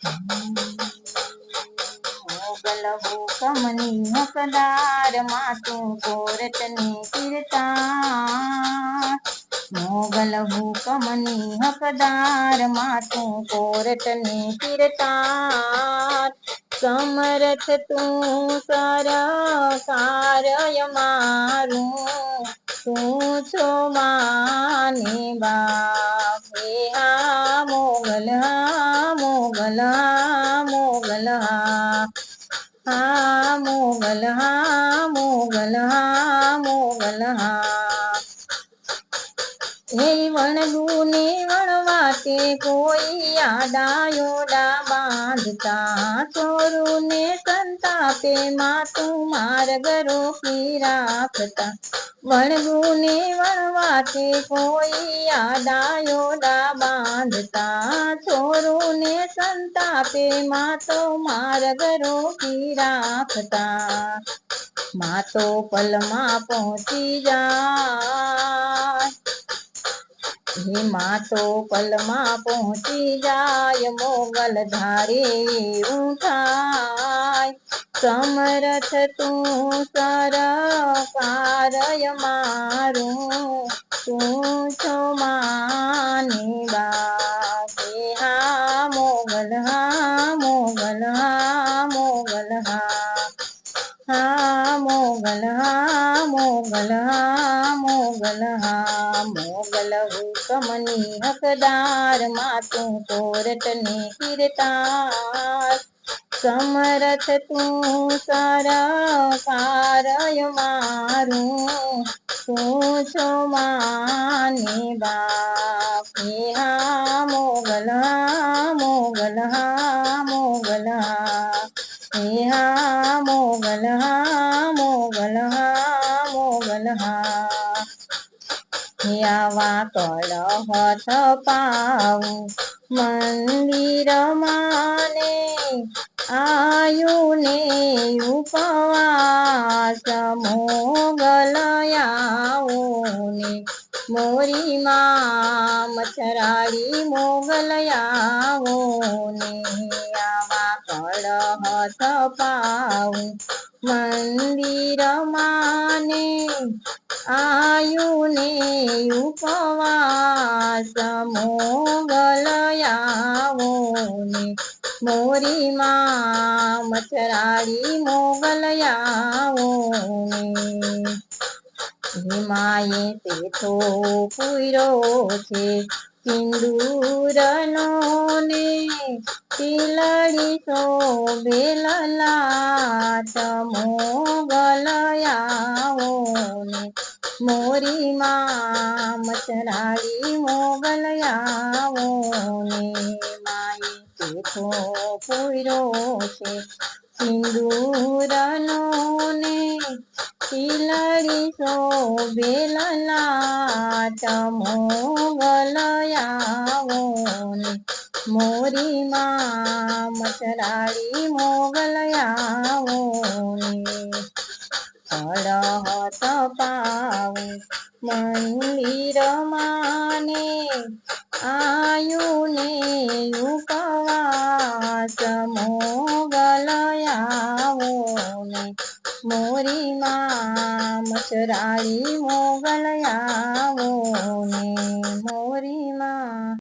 મોગલ હુકમની હકદાર માતું કોરટની કીર્તા મોગલ હુકમની હકદાર માતું કોરટની કીર્તા સમરથ તું સરકારય મારું તું છો માની બાપ હે હા મોગલ મોગલ મોગલ મોગલ મોગલ મોગલ હે વણગુને વણવાતે કોઈ આડાયોડા બાંધતા ચોરુને સંતાપે માતું માર્ગ રોકી રાખતા વણગુને વણવાતે કોઈ આડાયોડા બાંધતા ચોરુને સંતાપે માતો માર્ગ રોકી રાખતા માતો પલમાં પહોંચી જાય હે માતો પલમાં પહોંચી જાય મોગલ ધારે ઉઠાય સમરથ તું સરકારય મારું તું છો માની બાપ હે હા મોગલ મોગલ મોગલ મોગલ મોગલ મોગલ મોગલ હુકમની હકદાર માતું કોરટની કીર્તા સમરથ તું સરકારય મારું તું છો માની બાપ હે હા મોગલ મોગલ મોગલ હે હા મોગલ મોગલ મોગલ હે આવા કળહત પાવું મંદિર માને આયુને ઉપવાસ મોગલ આવુને મોરી માં મચરાળી મોગલ આવુને આવા કળહત પાવું મંદિર માને આયુને ઉપવાસ મોગલ આવુને મોરી માં મચરાળી મોગલ આવુને માએ તેઠો પૂર્યો છે સિંદૂરનો ને તિલડી શોભે લલાટ મોગલ આવુને મોરી માં મચરાળી મોગલ આવુને માએ તેઠો પૂર્યો છે સિંદૂરનો ને તિલડી શોભે લલાટ મોગલ આવુને મોરી માં મચરાળી મોગલ આવુને કળહત પાવું મંદિર માને આયુને ઉપવાસ મોગલ આવુને મોરી માં મચરાળી મોગલ આવુને મોરી માં